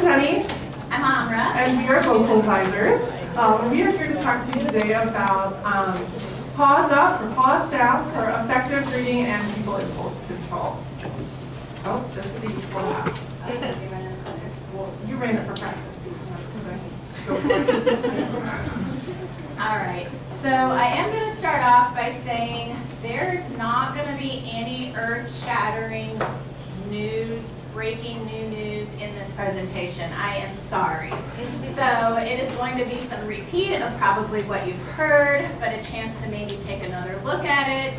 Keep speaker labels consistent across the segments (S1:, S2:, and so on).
S1: Jenny.
S2: I'm Amra.
S1: And we are vocal advisors. We are here to talk to you today about pause up or pause down for effective greeting and people impulse control. Oh, this would be useful now. Well, you ran it for practice. Go for it.
S2: All right, so I am going to start off by saying there's not going to be any earth-shattering news, breaking new news in this presentation. I am sorry. So it is going to be some repeat of probably what you've heard, but a chance to maybe take another look at it.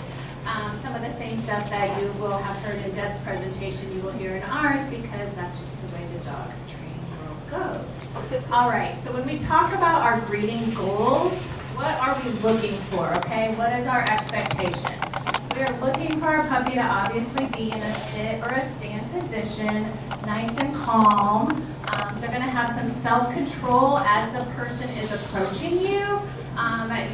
S2: Some of the same stuff that you will have heard in Deb's presentation, you will hear in ours, because that's just the way the dog training world goes. All right, so when we talk about our greeting goals, what are we looking for, okay? What is our expectation? We are looking for our puppy to obviously be in a sit or a stand position, nice and calm. They're going to have some self-control as the person is approaching you.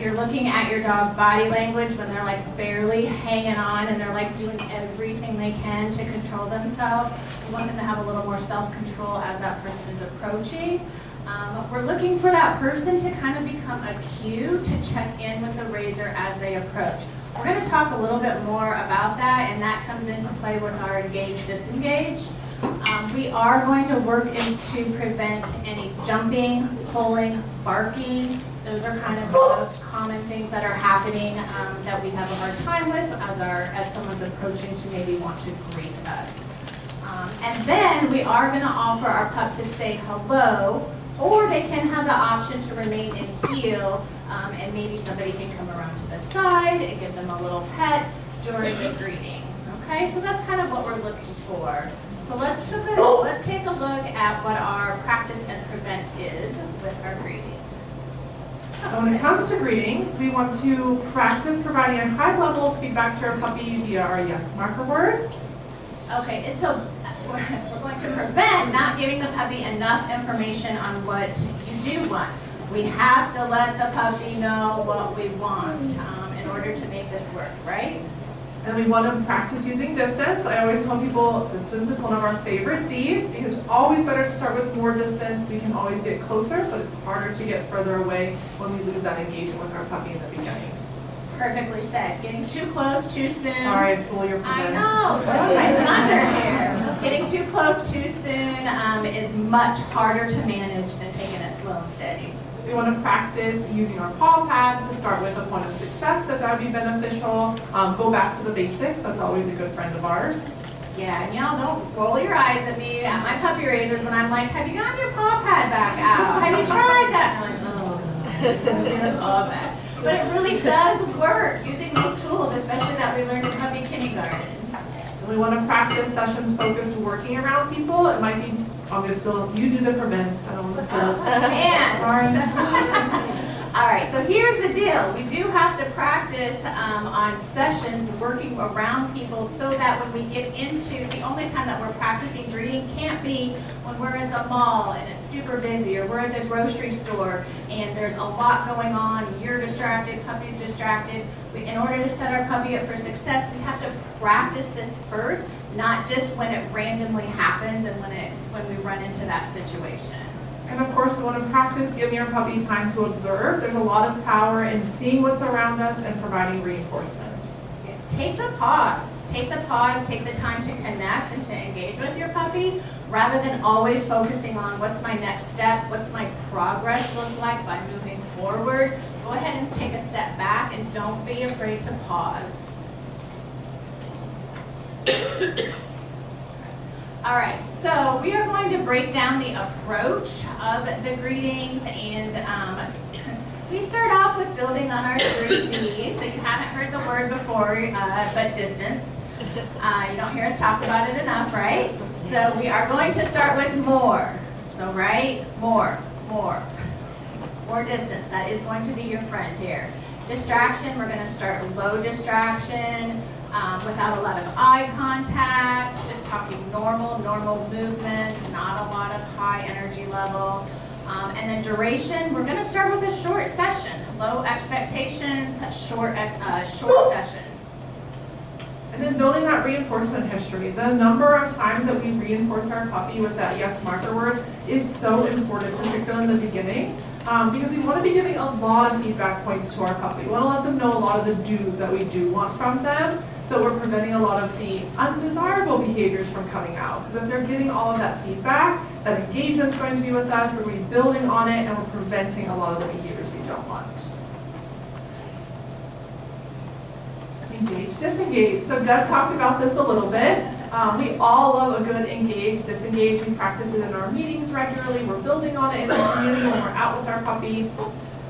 S2: You're looking at your dog's body language when they're like barely hanging on and they're like doing everything they can to control themselves. You want them to have a little more self-control as that person is approaching. We're looking for that person to kind of become a cue to check in with the raiser as they approach. We're going to talk a little bit more about that, and that comes into play with our engage, disengage. We are going to work to prevent any jumping, pulling, barking. Those are kind of the most common things that are happening that we have a hard time with as someone's approaching to maybe want to greet us. And then we are going to offer our pup to say hello, or they can have the option to remain in heel, and maybe somebody can come around to the side and give them a little pet during the greeting. Okay, so that's kind of what we're looking for. So let's take a look at what our practice and prevent is with our greeting.
S1: So when it comes to greetings, we want to practice providing a high level of feedback to our puppy via our yes marker word.
S2: Okay, and so we're going to prevent not giving the puppy enough information on what you do want. We have to let the puppy know what we want in order to make this work, right?
S1: And we want to practice using distance. I always tell people distance is one of our favorite Ds because it's always better to start with more distance. We can always get closer, but it's harder to get further away when we lose that engagement with our puppy in the beginning.
S2: Perfectly said. Getting too close too soon.
S1: Sorry, I stole your
S2: I know. My mother here. Getting too close too soon is much harder to manage than taking it slow and steady.
S1: We want to practice using our paw pad to start with a point of success, that would be beneficial. Go back to the basics. That's always a good friend of ours.
S2: Yeah, and y'all don't roll your eyes at me at my puppy raisers when I'm like, have you gotten your paw pad back out? Have you tried that? And I'm like, oh, love that. But it really does work using those tools, especially that we learned in puppy kindergarten.
S1: And we want to practice sessions focused working around people. It might be, you do the prevent. I don't want to steal. Sorry.
S2: All right, so here's the deal. We do have to practice on sessions working around people so that when we get into, the only time that we're practicing greeting can't be when we're at the mall and it's super busy, or we're at the grocery store and there's a lot going on, you're distracted, puppy's distracted. In order to set our puppy up for success, we have to practice this first, not just when it randomly happens and when we run into that situation.
S1: And of course, we want to practice giving our puppy time to observe. There's a lot of power in seeing what's around us and providing reinforcement.
S2: Take the pause. Take the pause, take the time to connect and to engage with your puppy, rather than always focusing on what's my next step, what's my progress look like by moving forward. Go ahead and take a step back and don't be afraid to pause. All right, so we are going to break down the approach of the greetings, and we start off with building on our 3Ds. So you haven't heard the word before, but distance. You don't hear us talk about it enough, right? So we are going to start with more. So right, more distance. That is going to be your friend here. Distraction, we're going to start low distraction. Without a lot of eye contact, just talking normal movements, not a lot of high energy level. And then duration, we're going to start with a short session, low expectations, short sessions.
S1: And then building that reinforcement history. The number of times that we reinforce our puppy with that yes marker word is so important, particularly in the beginning, because we want to be giving a lot of feedback points to our puppy. We want to let them know a lot of the do's that we do want from them, so we're preventing a lot of the undesirable behaviors from coming out. Because if they're getting all of that feedback, that engagement's going to be with us, we're going to be building on it, and we're preventing a lot of the behaviors we don't want. Engage, disengage. So Deb talked about this a little bit. We all love a good engage, disengage. We practice it in our meetings regularly. We're building on it in the community when we're out with our puppy.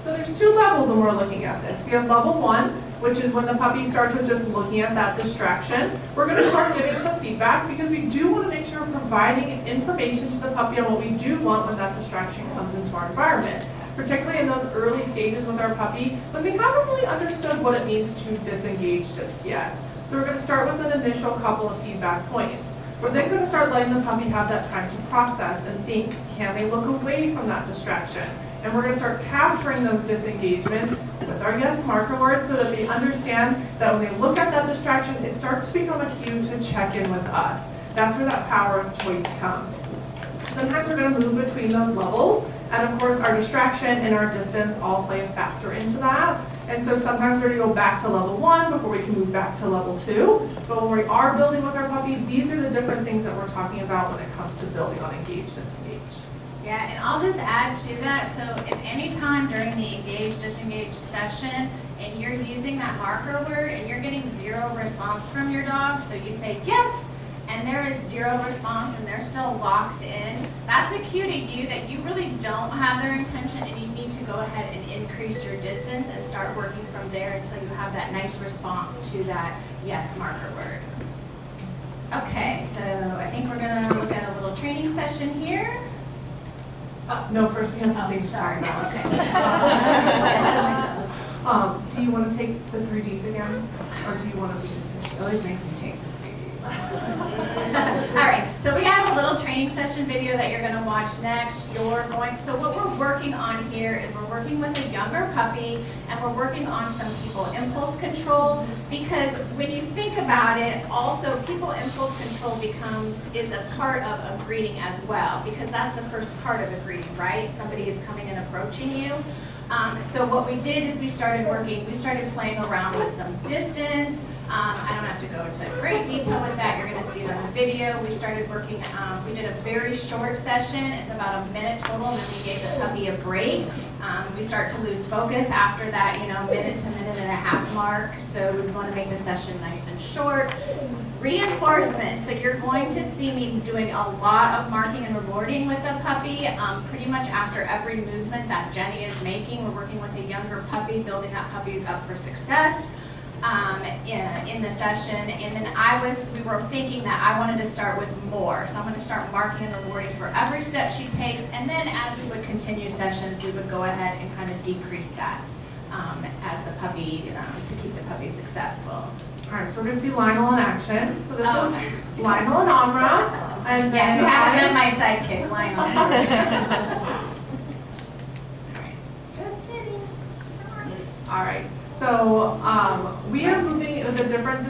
S1: So there's two levels when we're looking at this. We have level 1, which is when the puppy starts with just looking at that distraction. We're going to start giving some feedback because we do want to make sure we're providing information to the puppy on what we do want when that distraction comes into our environment. Particularly in those early stages with our puppy, when we haven't really understood what it means to disengage just yet. So we're going to start with an initial couple of feedback points. We're then going to start letting the puppy have that time to process and think, can they look away from that distraction? And we're going to start capturing those disengagements with our yes marker words so that they understand that when they look at that distraction, it starts to become a cue to check in with us. That's where that power of choice comes. Sometimes we're going to move between those levels, and of course our distraction and our distance all play a factor into that. And so sometimes we're going to go back to level 1 before we can move back to level 2. But when we are building with our puppy, these are the different things that we're talking about when it comes to building on engage, disengage.
S2: Yeah, and I'll just add to that, so if any time during the engage, disengage session, and you're using that marker word and you're getting 0 response from your dog, so you say yes, and there is 0 response and they're still locked in, that's a cue to you that you really don't have their intention and you need to go ahead and increase your distance and start working from there until you have that nice response to that yes marker word. Okay, so I think we're going to look at a little training session here.
S1: No, first we have something to
S2: sorry.
S1: talk about.
S2: Okay.
S1: Do you want to take the 3Ds again? Or do you want to be attention?
S2: Always makes me take the 3Ds. All right, so we have a little training session video that you're going to watch next. So what we're working on here is we're working with a younger puppy and we're working on some people impulse control, because when you think about it, also people impulse control is a part of a greeting as well, because that's the first part of a greeting, right? Somebody is coming and approaching you. So what we did is we started playing around with some distance. I don't have to go into great detail with that. You're going to see it on the video. We started working, we did a very short session. It's about a minute total, and then we gave the puppy a break. We start to lose focus after that, minute to minute and a half mark. So we want to make the session nice and short. Reinforcement. So you're going to see me doing a lot of marking and rewarding with the puppy. Pretty much after every movement that Jenny is making, we're working with a younger puppy, building that puppy's up for success. In the session, and then we were thinking that I wanted to start with more, so I'm going to start marking and rewarding for every step she takes, and then as we would continue sessions, we would go ahead and kind of decrease that as the puppy, to keep the puppy successful.
S1: All right, so we're going to see Lionel in action. So this is Lionel and Amra, and then
S2: you haven't been my sidekick, Lionel. Just kidding.
S1: All right. So we are moving with the different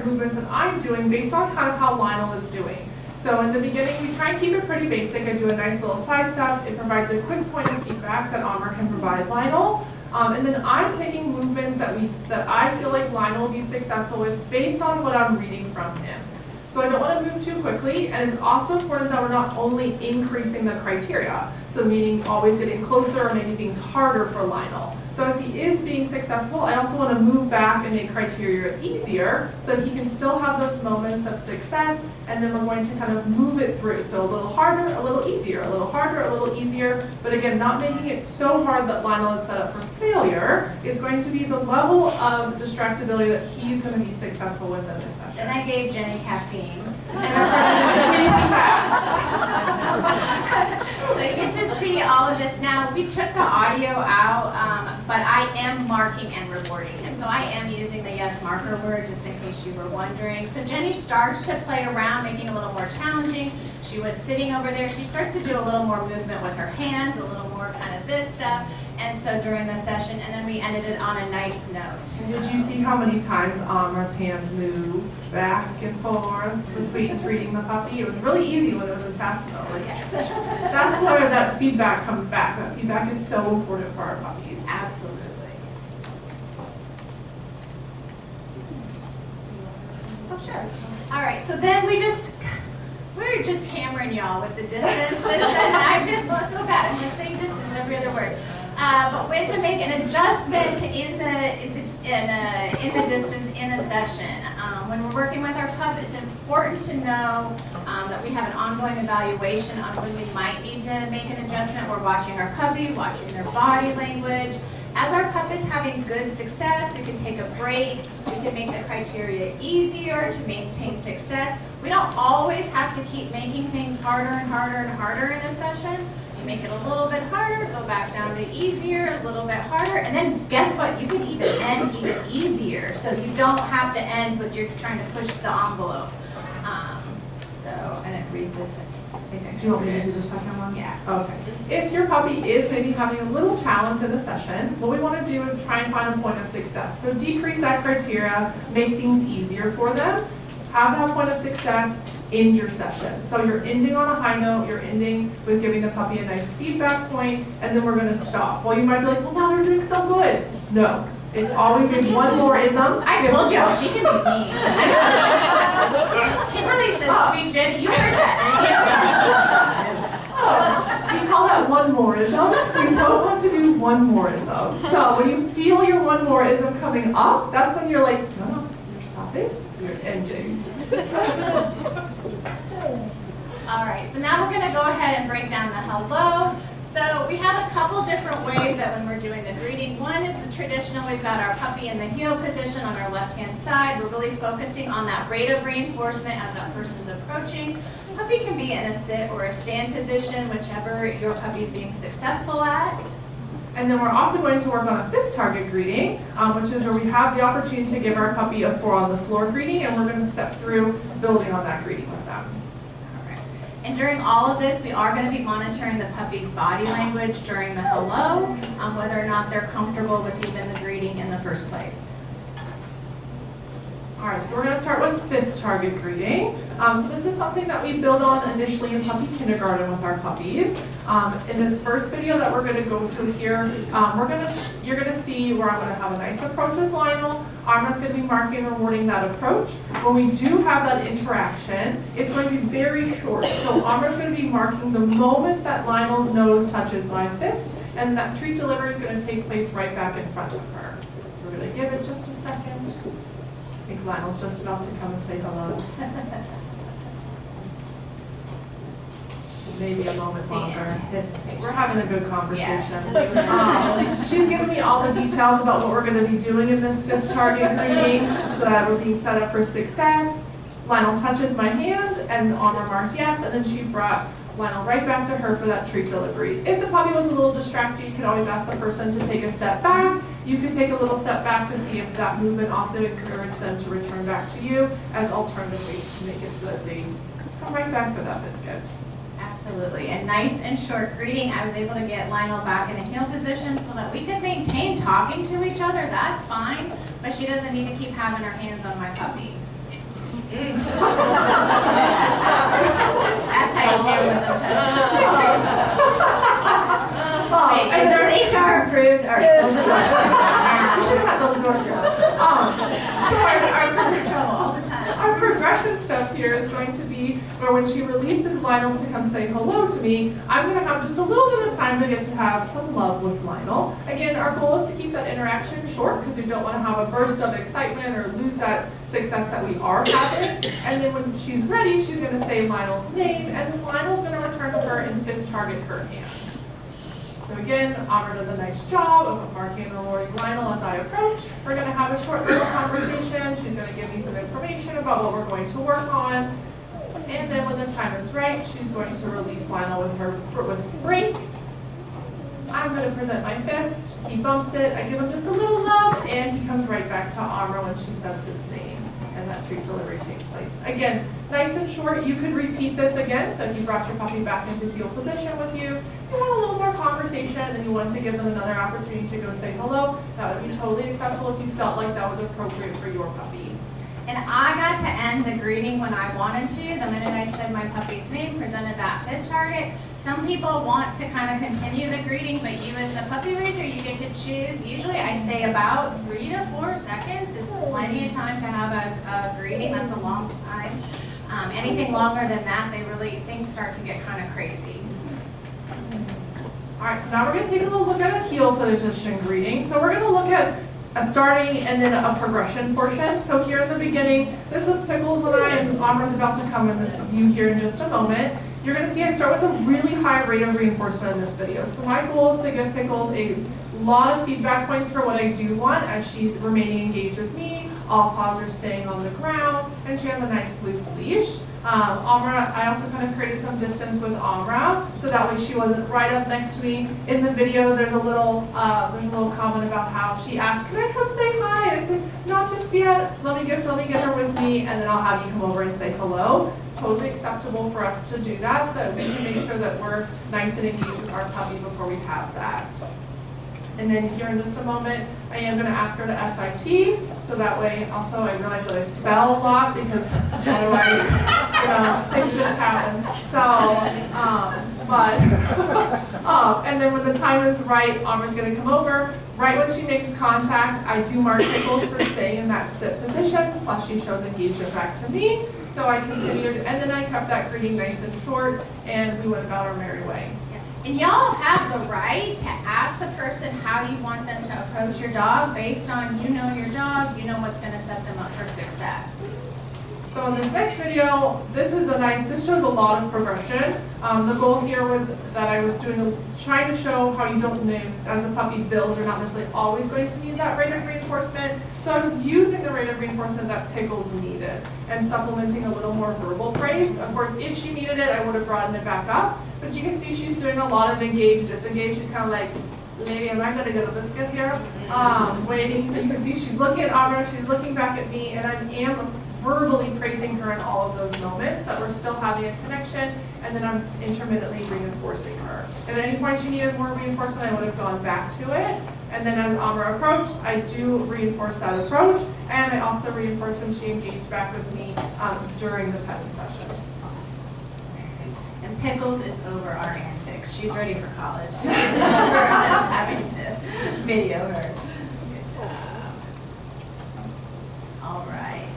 S1: movements that I'm doing based on kind of how Lionel is doing. So in the beginning, we try and keep it pretty basic. I do a nice little side step. It provides a quick point of feedback that Amra can provide Lionel. And then I'm picking movements that I feel like Lionel will be successful with based on what I'm reading from him. So I don't want to move too quickly, and it's also important that we're not only increasing the criteria, so meaning always getting closer or making things harder for Lionel. So as he is being successful, I also want to move back and make criteria easier so that he can still have those moments of success, and then we're going to kind of move it through. So a little harder, a little easier, a little harder, a little easier, but again, not making it so hard that Lionel is set up for failure. It's going to be the level of distractibility that he's going to be successful with in this session.
S2: Then I gave Jenny caffeine. So you get to see all of this. Now, we took the audio out, but I am marking and rewarding him. So I am using the yes marker word, just in case you were wondering. So Jenny starts to play around, making it a little more challenging. She was sitting over there. She starts to do a little more movement with her hands, a little more kind of this stuff. And so during the session, and then we ended it on a nice note.
S1: Did you see how many times Amra's hand moved back and forth between treating the puppy? It was really easy when it was in fast mode. That's where that feedback comes back. That feedback is so important for our puppies.
S2: Absolutely. Oh, sure. All right, so then we're just hammering y'all with the distance. I feel bad. I'm like saying distance every other word. But we had to make an adjustment in the distance in a session. When we're working with our pup, it's important to know that we have an ongoing evaluation on when we might need to make an adjustment. We're watching our puppy, watching their body language. As our pup is having good success, we can take a break. We can make the criteria easier to maintain success. We don't always have to keep making things harder and harder and harder in a session. You make it a little bit harder, go back down to easier, a little bit harder, and then guess what? You can even end even easier. So you don't have to end, but you're trying to push the envelope. So I didn't read this.
S1: Do you want me to do the second one?
S2: Yeah.
S1: Okay. If your puppy is maybe having a little challenge in the session, what we want to do is try and find a point of success. So decrease that criteria, make things easier for them. Have that point of success, end your session. So you're ending on a high note, you're ending with giving the puppy a nice feedback point, and then we're going to stop. Well, you might be like, well, now they're doing so good. No. It's always been one more ism.
S2: I told you, she can be mean. Kimberly said, sweet Jenny, you heard that.
S1: We call that one more-ism. We don't want to do one more-ism. So when you feel your one more-ism coming up, that's when you're like, no, you're stopping, you're ending.
S2: All right, so now we're going to go ahead and break down the hello. So we have a couple different ways that when we're doing the greeting. One is the traditional, we've got our puppy in the heel position on our left-hand side. We're really focusing on that rate of reinforcement as that person's approaching. Puppy can be in a sit or a stand position, whichever your puppy's being successful at.
S1: And then we're also going to work on a fist target greeting, which is where we have the opportunity to give our puppy a 4 on the floor greeting, and we're going to step through building on that greeting with them.
S2: And during all of this, we are going to be monitoring the puppy's body language during the hello, whether or not they're comfortable with even the greeting in the first place.
S1: All right, so we're going to start with fist target greeting. So this is something that we build on initially in puppy kindergarten with our puppies. In this first video that we're going to go through here, you're going to see where I'm going to have a nice approach with Lionel. Amra's going to be marking and rewarding that approach. When we do have that interaction, it's going to be very short. So Amra's going to be marking the moment that Lionel's nose touches my fist, and that treat delivery is going to take place right back in front of her. So we're going to give it just a second. I think Lionel's just about to come and say hello. Maybe a moment longer. We're having a good conversation.
S2: Yes.
S1: She's giving me all the details about what we're going to be doing in this fist target greeting so that we're being set up for success. Lionel touches my hand and Amra marked yes, and then she brought Lionel right back to her for that treat delivery. If the puppy was a little distracted, you could always ask the person to take a step back. You could take a little step back to see if that movement also encouraged them to return back to you as alternative ways to make it so that they come right back for that biscuit.
S2: Absolutely. A nice and short greeting. I was able to get Lionel back in a heel position so that we could maintain talking to each other. That's fine, but she doesn't need to keep having her hands on my puppy. That's how you deal with them. Wait, is this HR approved? Or
S1: We should have had those doors here. So
S2: I'm in trouble all the time.
S1: our progression step here is going to be where when she releases Lionel to come say hello to me, I'm going to have just a little bit of time to get to have some love with Lionel. Again, our goal is to keep that interaction short because we don't want to have a burst of excitement or lose that success that we are having. And then when she's ready, she's going to say Lionel's name, and then Lionel's going to return to her and fist target her hand. So again, Amra does a nice job of marking and rewarding Lionel as I approach. We're going to have a short little conversation. She's going to give me some information about what we're going to work on. And then when the time is right, she's going to release Lionel with break. I'm going to present my fist. He bumps it. I give him just a little love, and he comes right back to Amra when she says his name. and that treat delivery takes place. Again, nice and short. You could repeat this again. So if you brought your puppy back into fetal position with you, you want a little more conversation and you want to give them another opportunity to go say hello, that would be totally acceptable if you felt like that was appropriate for your puppy.
S2: And I got to end the greeting when I wanted to. The minute I said my puppy's name, presented that fist target. Some people want to kind of continue the greeting, but you as the puppy raiser, you get to choose. Usually I say about 3 to 4 seconds is plenty of time to have a greeting. That's a long time. Anything longer than that, things start to get kind of crazy.
S1: All right, so now we're going to take a little look at a heel position greeting. So we're going to look at a starting and then a progression portion. So here in the beginning, this is Pickles and I, and Amra's about to come in view here in just a moment. You're going to see I start with a really high rate of reinforcement in this video. So my goal is to give Pickles a lot of feedback points for what I do want as she's remaining engaged with me. All paws are staying on the ground, and she has a nice loose leash. Amra, I also kind of created some distance with Amra, so that way she wasn't right up next to me. In the video, there's a little comment about how she asked, "Can I come say hi?" And I said, "Not just yet. Let me get her with me, and then I'll have you come over and say hello." Totally acceptable for us to do that, so we can make sure that we're nice and engaged with our puppy before we have that. And then here in just a moment, I am going to ask her to SIT, so that way also I realize that I spell a lot because otherwise, things just happen. So, and then when the time is right, Amra's going to come over. Right when she makes contact, I do mark Pickles for staying in that sit position, plus she shows engagement back to me. So I continued, and then I kept that greeting nice and short, and we went about our merry way.
S2: And y'all have the right to ask the person how you want them to approach your dog based on you know your dog, you know what's going to set them up for success.
S1: So in this next video, this shows a lot of progression. The goal here was that I was trying to show how you don't need, as a puppy builds, you're not necessarily always going to need that rate of reinforcement. So I was using the rate of reinforcement that Pickles needed and supplementing a little more verbal praise. Of course, if she needed it, I would have broadened it back up. But you can see she's doing a lot of engage, disengage. She's kind of like, "Lady, am I going to get a biscuit here?" Waiting. So you can see she's looking at Amra, she's looking back at me, and I am verbally praising her in all of those moments, that we're still having a connection, and then I'm intermittently reinforcing her. If at any point she needed more reinforcement, I would have gone back to it. And then as Amra approached, I do reinforce that approach, and I also reinforce when she engaged back with me during the petting session.
S2: And Pickles is over our antics. She's ready for college. We're just having to video her. Good job. All right.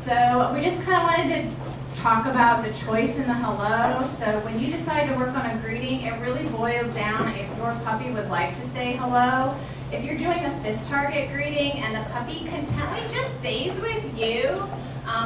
S2: So we just kind of wanted to talk about the choice in the hello. So when you decide to work on a greeting, it really boils down if your puppy would like to say hello. If you're doing a fist target greeting and the puppy contently just stays with you,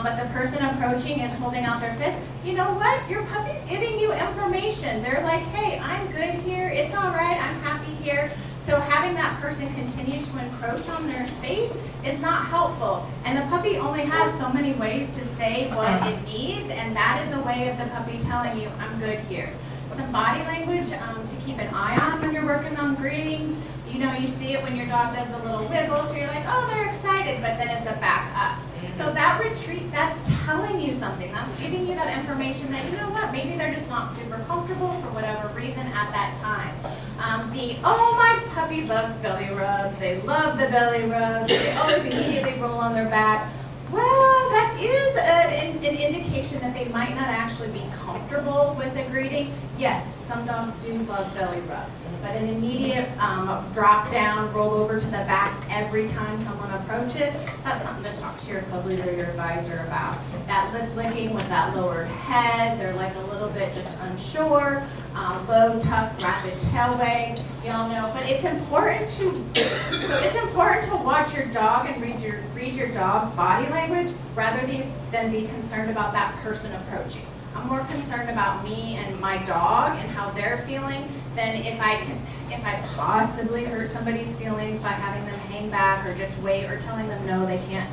S2: but the person approaching is holding out their fist, you know what? Your puppy's giving you information. They're like, "Hey, I'm good here. It's all right. I'm happy here." So having that person continue to encroach on their space is not helpful. And the puppy only has so many ways to say what it needs, and that is a way of the puppy telling you, "I'm good here." Some body language to keep an eye on when you're working on greetings. You see it when your dog does a little wiggle, so you're like, "Oh, they're excited," but then it's a back up. So that retreat, that's telling you something. That's giving you that information that, you know what, maybe they're just not super comfortable for whatever reason at that time. "Oh, my puppy loves belly rubs. They love the belly rubs. They always immediately roll on their back." Well, that is an indication that they might not actually be comfortable with a greeting. Yes, some dogs do love belly rubs, but an immediate drop down, roll over to the back every time someone approaches, that's something to talk to your club leader, your advisor about. That lip licking with that lowered head, they're like a little bit just unsure, low tucked, rapid tail wag, y'all know. But it's important to watch your dog and read your dog's body language rather than be concerned about that person approaching. I'm more concerned about me and my dog and how they're feeling than if I possibly hurt somebody's feelings by having them hang back or just wait or telling them no, they can't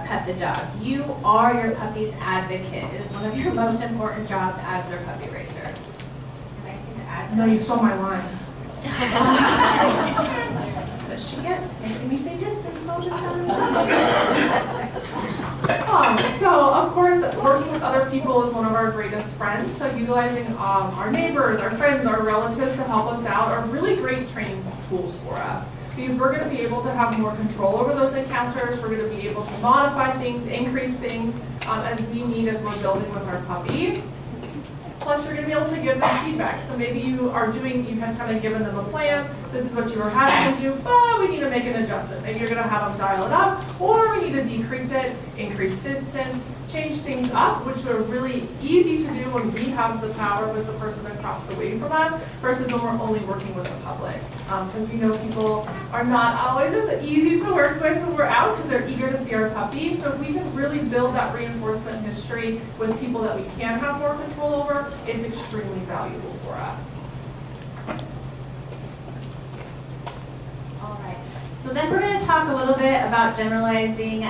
S2: pet the dog. You are your puppy's advocate. It is one of your most important jobs as their puppy raiser. Anything to add to
S1: No,
S2: that?
S1: you stole my line.
S2: That's what she gets, making me say distance all the time.
S1: other people is one of our greatest friends. So utilizing our neighbors, our friends, our relatives to help us out are really great training tools for us. Because we're going to be able to have more control over those encounters. We're going to be able to modify things, increase things as we need as we're building with our puppy. Plus, you're going to be able to give them feedback. So maybe you have kind of given them a plan. This is what you were having them do, but we need to make an adjustment. Maybe you're going to have them dial it up, or we need to decrease it, increase distance, change things up, which are really easy to do when we have the power with the person across the way from us versus when we're only working with the public. Because we know people are not always as easy to work with when we're out because they're eager to see our puppy. So if we can really build that reinforcement history with people that we can have more control over, it's extremely valuable for us.
S2: All right. So then we're going to talk a little bit about generalizing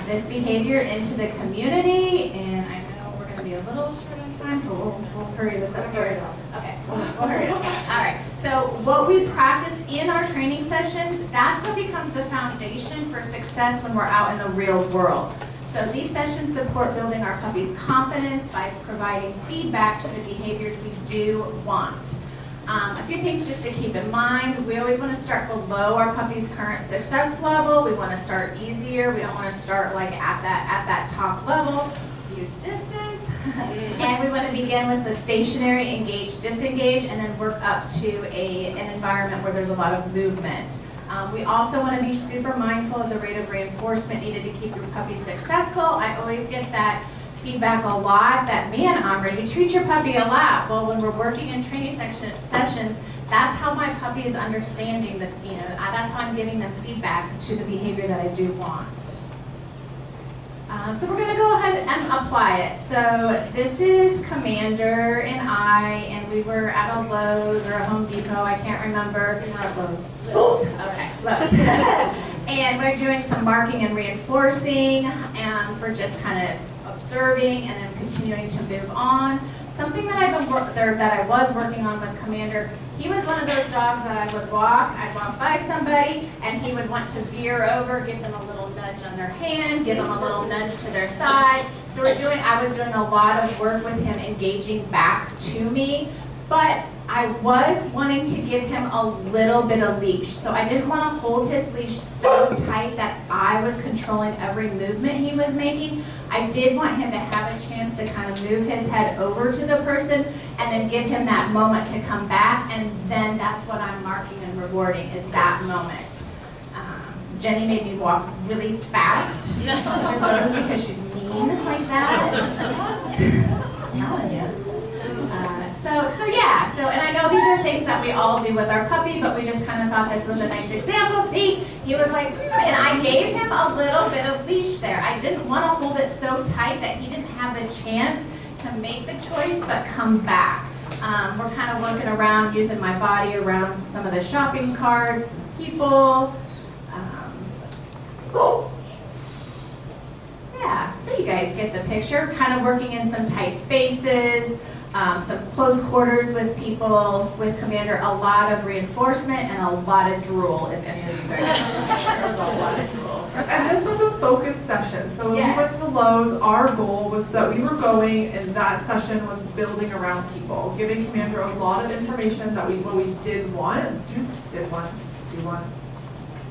S2: this behavior into the community, and I know we're going to be a little short on time, so we'll hurry this up here. Okay, we'll hurry it up. All right. So what we practice in our training sessions, that's what becomes the foundation for success when we're out in the real world. So these sessions support building our puppy's confidence by providing feedback to the behaviors we do want. A few things just to keep in mind. We always want to start below our puppy's current success level. We want to start easier. We don't want to start like at that top level. Use distance. And we want to begin with the stationary, engage, disengage, and then work up to an environment where there's a lot of movement. We also want to be super mindful of the rate of reinforcement needed to keep your puppy successful. I always get that feedback a lot that, man, Amber, you treat your puppy a lot. Well, when we're working in training sessions, that's how my puppy is understanding that's how I'm giving them feedback to the behavior that I do want. So we're going to go ahead and apply it. So this is Commander and I, and we were at a Lowe's or a Home Depot, I can't remember.
S1: We were at Lowe's.
S2: Okay, Lowe's. And we're doing some marking and reinforcing for just kind of observing and then continuing to move on. Something that I was working on with Commander, he was one of those dogs that I'd walk by somebody, and he would want to veer over, give them a little nudge on their hand, give them a little nudge to their thigh. So I was doing a lot of work with him engaging back to me, but I was wanting to give him a little bit of leash. So I didn't want to hold his leash so tight that I was controlling every movement he was making. I did want him to have a chance to kind of move his head over to the person and then give him that moment to come back, and then that's what I'm marking and rewarding is that moment. Jenny made me walk really fast because she's mean like that. I'm telling you. And I know these are things that we all do with our puppy, but we just kind of thought this was a nice example. See, he was like, and I gave him a little bit of leash there. I didn't want to hold it so tight that he didn't have the chance to make the choice, but come back. We're kind of working around, using my body around some of the shopping carts, people. So you guys get the picture. Kind of working in some tight spaces. Some close quarters with people, with Commander, a lot of reinforcement and a lot of drool, if any of you guys there was a lot of drool.
S1: And this was a focused session. So when we went to Lowe's, our goal was that we were going, and that session was building around people, giving Commander a lot of information that we did want.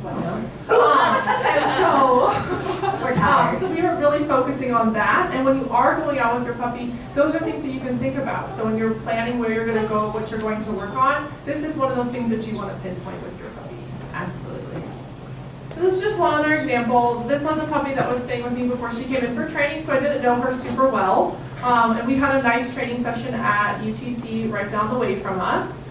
S2: We're tired.
S1: So we were really focusing on that, and when you are going out with your puppy, those are things that you can think about. So when you're planning where you're going to go, what you're going to work on, this is one of those things that you want to pinpoint with your puppy.
S2: Absolutely.
S1: So this is just one other example. This was a puppy that was staying with me before she came in for training, so I didn't know her super well. And we had a nice training session at UTC right down the way from us.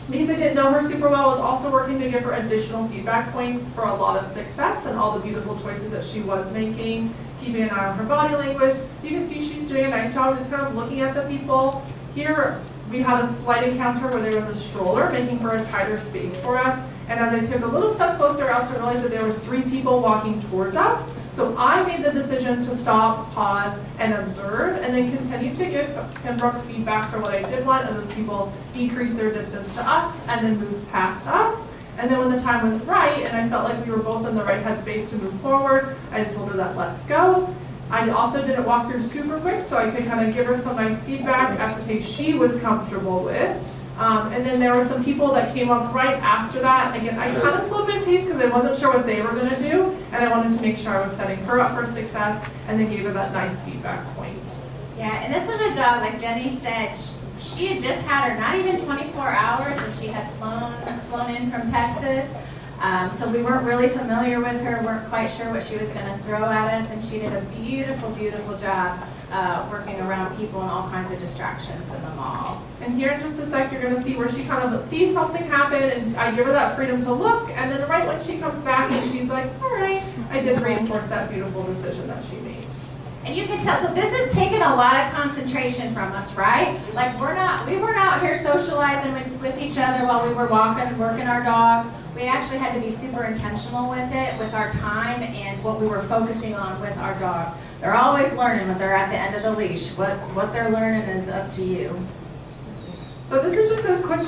S1: Because I didn't know her super well, I was also working to give her additional feedback points for a lot of success and all the beautiful choices that she was making, keeping an eye on her body language. You can see she's doing a nice job just kind of looking at the people. Here, we had a slight encounter where there was a stroller making for a tighter space for us. And as I took a little step closer, I also realized that there was 3 people walking towards us. So I made the decision to stop, pause, and observe, and then continue to give Pembroke feedback for what I did want, and those people decrease their distance to us and then move past us. And then when the time was right, and I felt like we were both in the right headspace to move forward, I told her that let's go. I also did it walk through super quick so I could kind of give her some nice feedback at the pace she was comfortable with. And then there were some people that came up right after that. Again, I kind of slowed my pace because I wasn't sure what they were going to do, and I wanted to make sure I was setting her up for success, and then gave her that nice feedback point.
S2: Yeah, and this was a dog, like Jenny said, she had just had her not even 24 hours, and she had flown in from Texas. So we weren't really familiar with her, weren't quite sure what she was going to throw at us, and she did a beautiful, beautiful job working around people and all kinds of distractions in the mall.
S1: And here in just a sec, you're going to see where she kind of sees something happen, and I give her that freedom to look, and then right when she comes back, and she's like, all right, I did reinforce that beautiful decision that she made.
S2: And you can tell, so this has taken a lot of concentration from us, right? Like we weren't out here socializing with each other while we were working our dogs. We actually had to be super intentional with it, with our time and what we were focusing on with our dogs. They're always learning when they're at the end of the leash. What they're learning is up to you.
S1: So this is just a quick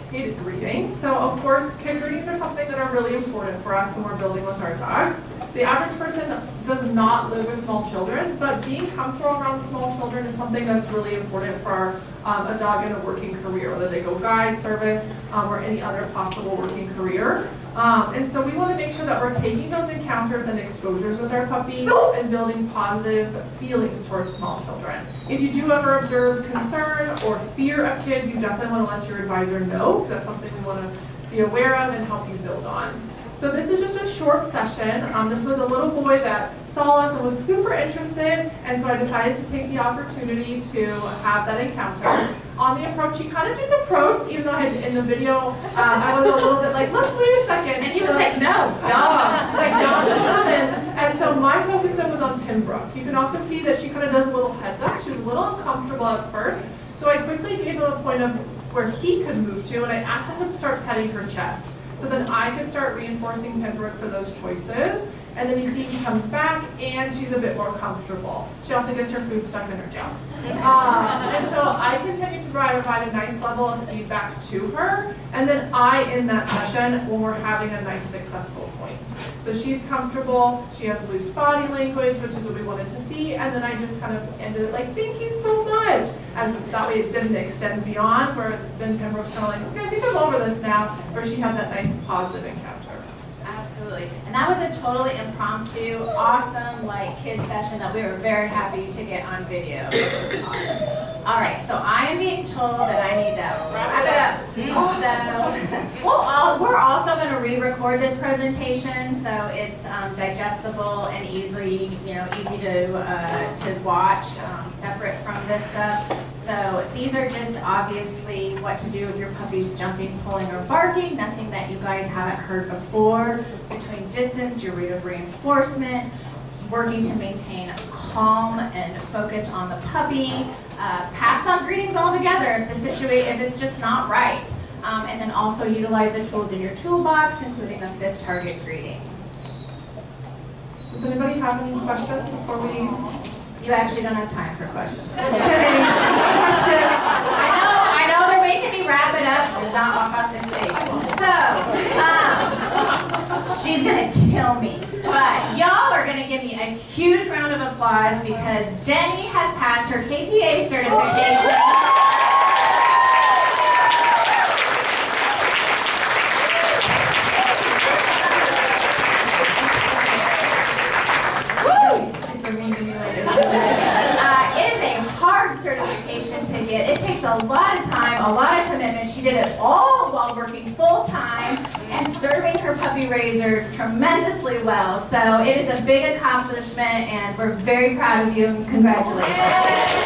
S1: kid greeting. So of course, kid greetings are something that are really important for us when we're building with our dogs. The average person does not live with small children, but being comfortable around small children is something that's really important for a dog in a working career, whether they go guide, service, or any other possible working career. And so we want to make sure that we're taking those encounters and exposures with our puppy and building positive feelings towards small children. If you do ever observe concern or fear of kids, you definitely want to let your advisor know. That's something we want to be aware of and help you build on. So this is just a short session. This was a little boy that saw us and was super interested, and so I decided to take the opportunity to have that encounter. On the approach, he kind of just approached, even though I had, in the video, I was a little bit like, let's wait a second.
S2: And he was like, no,
S1: dog. He's like, dog's coming. And so my focus then was on Pembroke. You can also see that she kind of does a little head duck. She was a little uncomfortable at first, so I quickly gave him a point of where he could move to, and I asked him to start petting her chest. So then I could start reinforcing Pembroke for those choices. And then you see he comes back and she's a bit more comfortable. She also gets her food stuck in her jaws. And so I continue to provide a nice level of feedback to her. And then I end that session when we're having a nice successful point. So she's comfortable, she has loose body language, which is what we wanted to see. And then I just kind of ended it like, thank you so much. As if that way it didn't extend beyond, where then Pembroke's kind of like, okay, I think I'm over this now, where she had that nice positive encounter.
S2: Absolutely. And that was a totally impromptu, awesome, like, kid session that we were very happy to get on video. It was awesome. All right, so I am being told that I need to wrap it up. So we're also going to re-record this presentation, so it's digestible and easy to watch, separate from this stuff. So these are just obviously what to do if your puppy's jumping, pulling, or barking. Nothing that you guys haven't heard before. Between distance, your rate of reinforcement, working to maintain calm and focus on the puppy. Pass on greetings altogether if it's just not right. And then also utilize the tools in your toolbox, including the fist target greeting.
S1: Does anybody have any questions before we?
S2: You actually don't have time for questions.
S1: Just kidding. Questions?
S2: I know they're making me wrap it up. Do not walk off this stage. So, she's gonna kill me. But y'all are gonna give me a huge round of applause because Jenny has passed her KPA certification. It is a hard certification to get. It takes a lot of time, a lot of commitment. She did it all while working full time and serving her puppy raisers tremendously well. So it is a big accomplishment and we're very proud of you and congratulations.